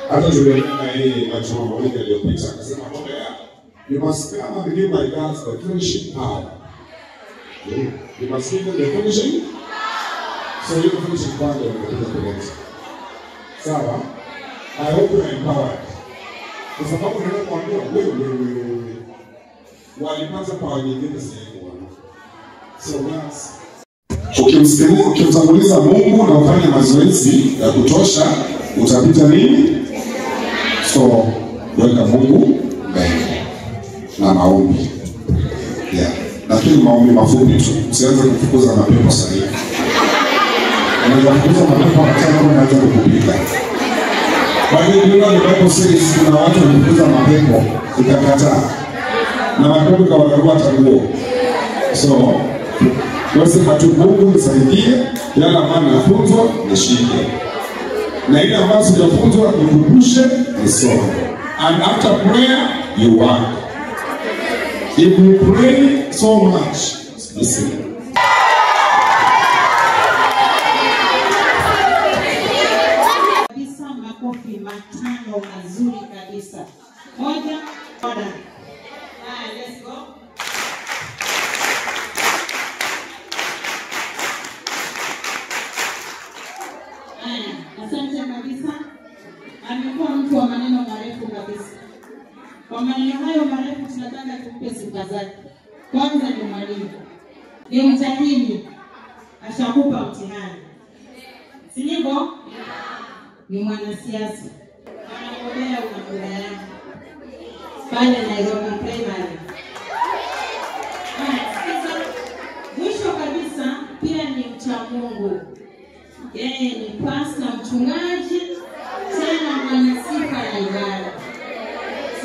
Hata tuliona yeye majuma mawili yaliyopita akasema you must come and give my girls the finishing power. You must give them the finishing. So you finishing power ndio unakuja. Sawa? I hope you are empowered. Kwa sababu ndio kuambia wewe walianza power nyingine sehemu wana. So once ukimtanguliza Mungu na ufanye mazoezi ya kutosha utapita nini? So, weka Mungu mbele na maombi. Yeah. Lakini maombi mafupi tu. Usianze kufukuza mapepo sasa. Unaweza kufukuza mapepo hata unaanza kupiga. Kwa hiyo ndio Bible says kuna watu wanafukuza mapepo ikakataa. Na mapepo kawararua tanguo. So, wasema tu Mungu nisaidie, yale ambayo nafunzwa nishike. Na ile ambayo sijafunzwa nikumbushe nisome. And after prayer you work. If you pray so much, listen. Kabisa makofi matano mazuri kabisa. Moja, order. Let's go. Asante kabisa. Amekuwa mtu wa maneno marefu kabisa. Kwa maneno hayo marefu tunataka tumpe sifa zake. Kwanza ni mwalimu. Ni mtahini. Ashakupa mtihani. Si ndivyo? Ni mwanasiasa. Anagombea unagombea. pale Nairobi Primary. Mwisho kabisa pia ni mcha Mungu. Yeye ni pasta, mchungaji, tena mwana sifa ya ibada.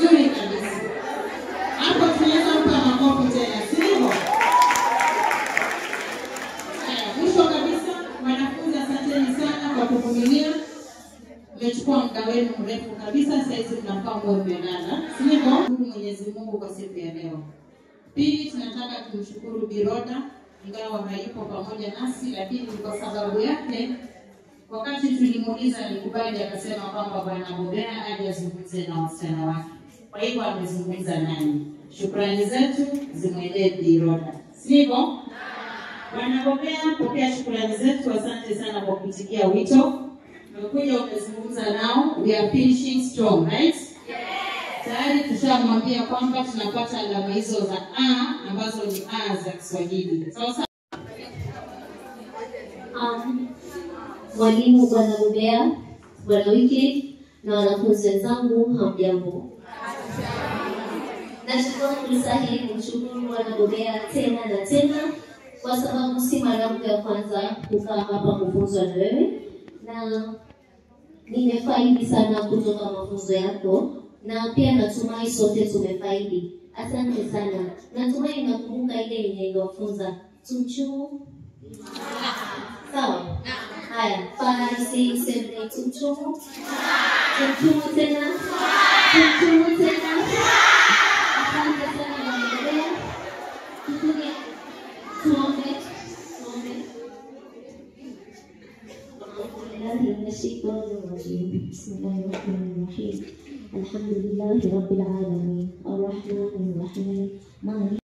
Zuri kabisa. Hapo tunaweza mpa makofi tena, sivyo? Mwisho kabisa, wanafunzi asanteni sana kwa kuvumilia. Mmechukua muda wenu mrefu kabisa, sasa hivi tunafaa mwe mmelala. Sivyo? Mwenyezi Mungu kwa siku ya leo. Pili, tunataka kumshukuru Biroda, ingawa haipo pamoja nasi, lakini kwa sababu yake wakati tulimuuliza alikubali, akasema kwamba Bwana Bobea aje azungumze na wasichana wake. Kwa hivyo amezungumza nani. Shukrani zetu zimwendee Biroda. Sivyo? Bwana Bobea, pokea shukrani zetu, asante sana kwa kuitikia wito. Umekuja umezungumza nao, we are finishing strong, right? Tayari tushamwambia kwamba tunapata alama hizo za A ambazo ni A za Kiswahili. Sasa mwalimu Bwana Bobea, Bwana Wiki na wanafunzi wenzangu, hamjambo. Nachukua fursa hii kumshukuru Bwana Bobea tena na tena kwa sababu si mara yangu ya kwanza kukaa hapa kufunzwa na wewe, na nimefaidi sana kutoka mafunzo yako, na pia natumai sote tumefaidi. Asante sana. Natumai nakumbuka ile yenye iliwafunza tumchumu. Sawa? Haya, 5, 6, 7, 8, tumchumu. Tumchumu tena. Tumchumu tena. Asante sana Bwana Bobea. Tuombe. الحمد لله رب العالمين الرحمن الرحيم